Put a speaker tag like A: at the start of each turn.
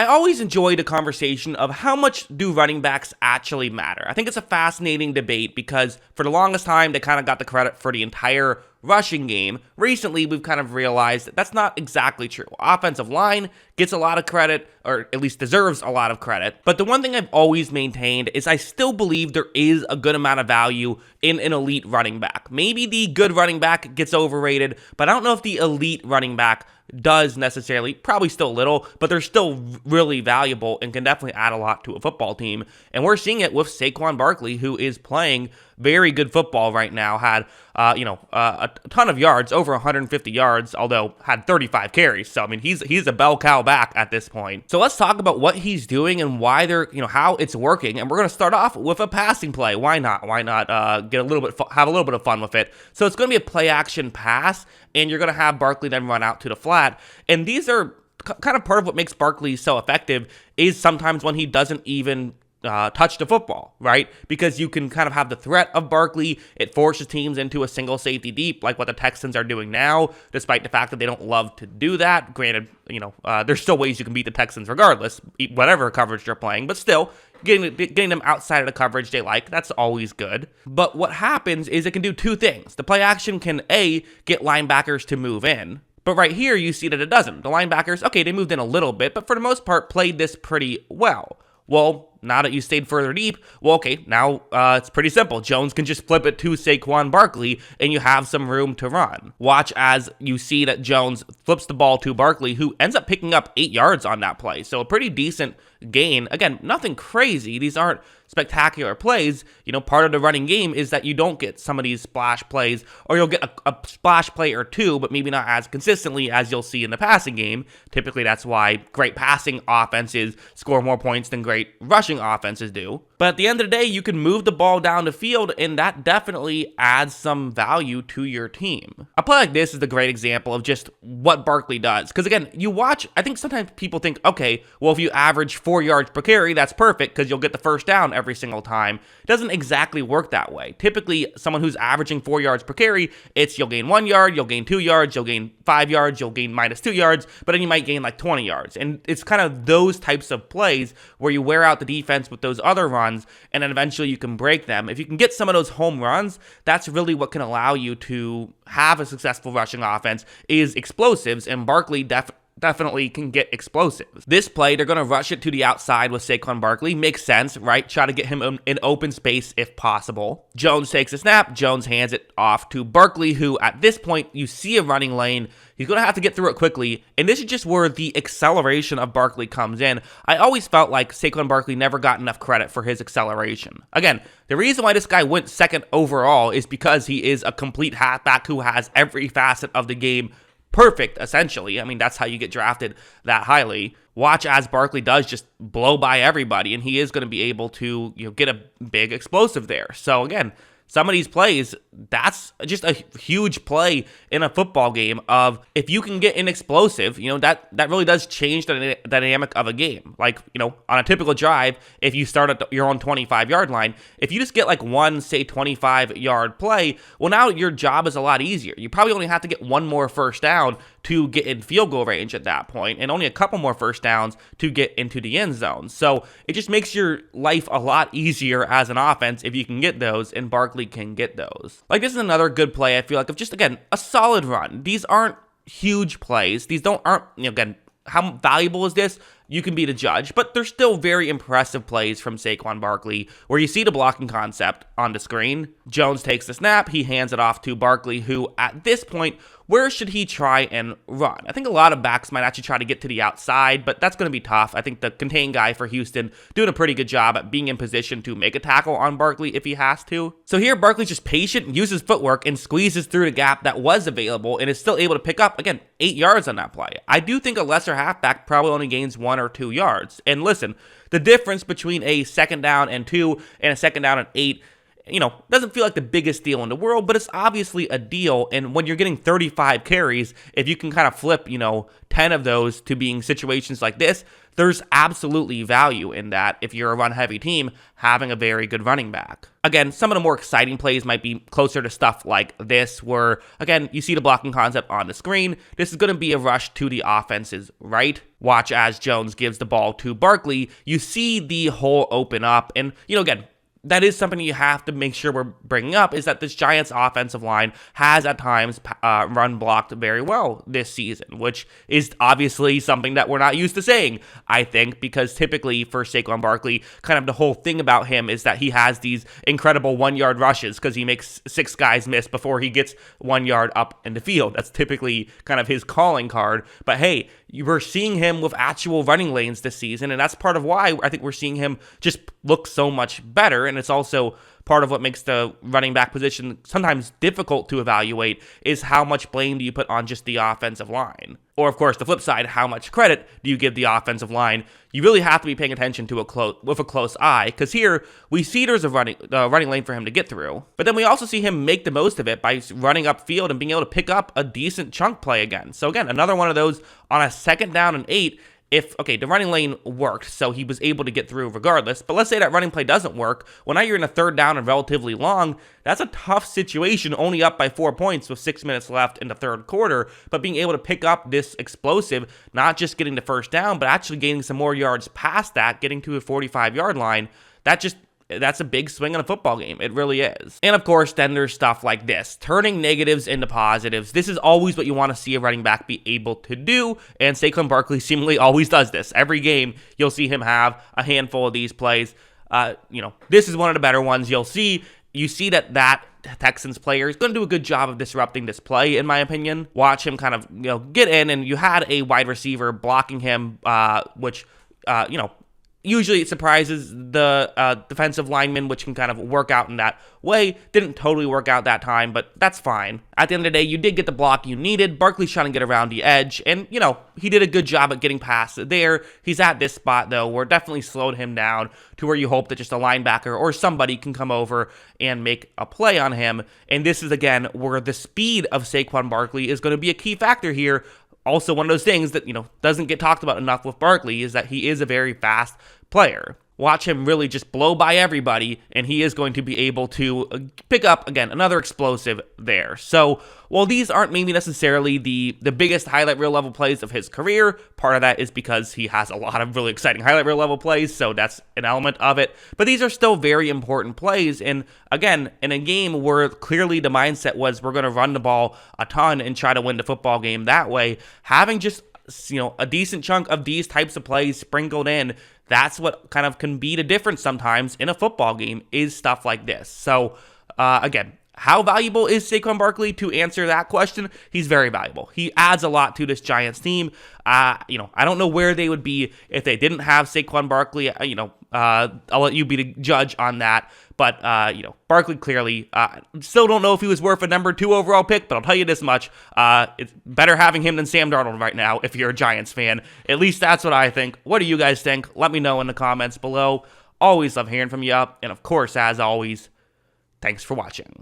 A: I always enjoyed a conversation of how much do running backs actually matter. I think it's a fascinating debate because for the longest time, they kind of got the credit for the entire rushing game. Recently, we've kind of realized that that's not exactly true. Offensive line gets a lot of credit, or at least deserves a lot of credit. But the one thing I've always maintained is I still believe there is a good amount of value in an elite running back. Maybe the good running back gets overrated, but I don't know if the elite running back does necessarily, probably still a little, but they're still really valuable and can definitely add a lot to a football team. And we're seeing it with Saquon Barkley, who is playing very good football right now, had a ton of yards, over 150 yards, although had 35 carries. So I mean, he's a bell cow back at this point. So let's talk about what he's doing and why how it's working. And we're gonna start off with a passing play. Why not? Have a little bit of fun with it. So it's gonna be a play action pass, and you're gonna have Barkley then run out to the flat. And these are kind of part of what makes Barkley so effective is sometimes when he doesn't even touch the football, right? Because you can kind of have the threat of Barkley. It forces teams into a single safety deep, like what the Texans are doing now, despite the fact that they don't love to do that. Granted, there's still ways you can beat the Texans regardless, whatever coverage they're playing, but still, getting them outside of the coverage they like, that's always good. But what happens is it can do two things. The play action can, A, get linebackers to move in, but right here, you see that it doesn't. The linebackers, okay, they moved in a little bit, but for the most part, played this pretty well. Well, now that you stayed further deep, well, okay, now it's pretty simple. Jones can just flip it to Saquon Barkley, and you have some room to run. Watch as you see that Jones flips the ball to Barkley, who ends up picking up 8 yards on that play. So a pretty decent gain. Again, nothing crazy. These aren't spectacular plays. Part of the running game is that you don't get some of these splash plays, or you'll get a splash play or two, but maybe not as consistently as you'll see in the passing game. Typically, that's why great passing offenses score more points than great rushing offenses do. But at the end of the day, you can move the ball down the field, and that definitely adds some value to your team. A play like this is a great example of just what Barkley does. Because again, you watch, I think sometimes people think, okay, well, if you average 4 yards per carry, that's perfect because you'll get the first down every single time. It doesn't exactly work that way. Typically, someone who's averaging 4 yards per carry, you'll gain 1 yard, you'll gain 2 yards, you'll gain 5 yards, you'll gain -2 yards, but then you might gain like 20 yards. And it's kind of those types of plays where you wear out the defense with those other runs, and then eventually you can break them. If you can get some of those home runs, that's really what can allow you to have a successful rushing offense is explosives, and Barkley definitely can get explosives. This play, they're going to rush it to the outside with Saquon Barkley. Makes sense, right? Try to get him in open space if possible. Jones takes a snap. Jones hands it off to Barkley, who at this point, you see a running lane. He's going to have to get through it quickly, and this is just where the acceleration of Barkley comes in. I always felt like Saquon Barkley never got enough credit for his acceleration. Again, the reason why this guy went second overall is because he is a complete halfback who has every facet of the game perfect, essentially. I mean, that's how you get drafted that highly. Watch as Barkley does just blow by everybody, and he is going to be able to get a big explosive there. So again, some of these plays, that's just a huge play in a football game of if you can get an explosive, that really does change the dynamic of a game. Like, on a typical drive, if you start at your own 25-yard line, if you just get like one, say, 25-yard play, well, now your job is a lot easier. You probably only have to get one more first down to get in field goal range at that point, and only a couple more first downs to get into the end zone. So it just makes your life a lot easier as an offense if you can get those, and Barkley can get those. Like, this is another good play, I feel like, of just, again, a solid run. These aren't huge plays. These aren't, again, how valuable is this? You can be the judge, but they're still very impressive plays from Saquon Barkley, where you see the blocking concept on the screen. Jones takes the snap, he hands it off to Barkley, who at this point, where should he try and run? I think a lot of backs might actually try to get to the outside, but that's going to be tough. I think the contain guy for Houston doing a pretty good job at being in position to make a tackle on Barkley if he has to. So here, Barkley's just patient, uses footwork, and squeezes through the gap that was available, and is still able to pick up, again, 8 yards on that play. I do think a lesser halfback probably only gains 1 or 2 yards. And listen, the difference between a 2nd down and 2 and a 2nd down and 8, doesn't feel like the biggest deal in the world, but it's obviously a deal. And when you're getting 35 carries, if you can kind of flip, 10 of those to being situations like this, there's absolutely value in that if you're a run-heavy team, having a very good running back. Again, some of the more exciting plays might be closer to stuff like this, where, again, you see the blocking concept on the screen. This is going to be a rush to the offense's right. Watch as Jones gives the ball to Barkley. You see the hole open up, and, again, that is something you have to make sure we're bringing up, is that this Giants offensive line has at times run blocked very well this season, which is obviously something that we're not used to saying, I think, because typically for Saquon Barkley, kind of the whole thing about him is that he has these incredible 1-yard rushes because he makes 6 guys miss before he gets 1 yard up in the field. That's typically kind of his calling card. But hey, we're seeing him with actual running lanes this season, and that's part of why I think we're seeing him just look so much better, and it's also part of what makes the running back position sometimes difficult to evaluate, is how much blame do you put on just the offensive line? Or, of course, the flip side, how much credit do you give the offensive line? You really have to be paying attention to with a close eye, because here we see there's a running lane for him to get through, but then we also see him make the most of it by running upfield and being able to pick up a decent chunk play again. So again, another one of those on a 2nd down and 8. The running lane worked, so he was able to get through regardless, but let's say that running play doesn't work. Well, now you're in a 3rd down and relatively long. That's a tough situation, only up by 4 points with 6 minutes left in the 3rd quarter, but being able to pick up this explosive, not just getting the 1st down, but actually gaining some more yards past that, getting to a 45-yard line, that's a big swing in a football game. It really is. And of course, then there's stuff like this, turning negatives into positives. This is always what you want to see a running back be able to do, and Saquon Barkley seemingly always does this. Every game, you'll see him have a handful of these plays. This is one of the better ones. You see that Texans player is going to do a good job of disrupting this play, in my opinion. Watch him kind of, get in, and you had a wide receiver blocking him, which, usually it surprises the defensive lineman, which can kind of work out in that way. Didn't totally work out that time, but that's fine. At the end of the day, you did get the block you needed. Barkley's trying to get around the edge, and, he did a good job at getting past it there. He's at this spot, though, where it definitely slowed him down to where you hope that just a linebacker or somebody can come over and make a play on him. And this is, again, where the speed of Saquon Barkley is going to be a key factor here. Also, one of those things that, doesn't get talked about enough with Barkley is that he is a very fast player. Watch him really just blow by everybody, and he is going to be able to pick up, again, another explosive there. So, while these aren't maybe necessarily the biggest highlight reel level plays of his career, part of that is because he has a lot of really exciting highlight reel level plays, so that's an element of it. But these are still very important plays, and again, in a game where clearly the mindset was we're going to run the ball a ton and try to win the football game that way, having just a decent chunk of these types of plays sprinkled in, that's what kind of can be the difference sometimes in a football game, is stuff like this. So, again, how valuable is Saquon Barkley? To answer that question, he's very valuable. He adds a lot to this Giants team. I don't know where they would be if they didn't have Saquon Barkley. I'll let you be the judge on that. But, Barkley clearly, still don't know if he was worth a number 2 overall pick, but I'll tell you this much. It's better having him than Sam Darnold right now if you're a Giants fan. At least that's what I think. What do you guys think? Let me know in the comments below. Always love hearing from you. And, of course, as always, thanks for watching.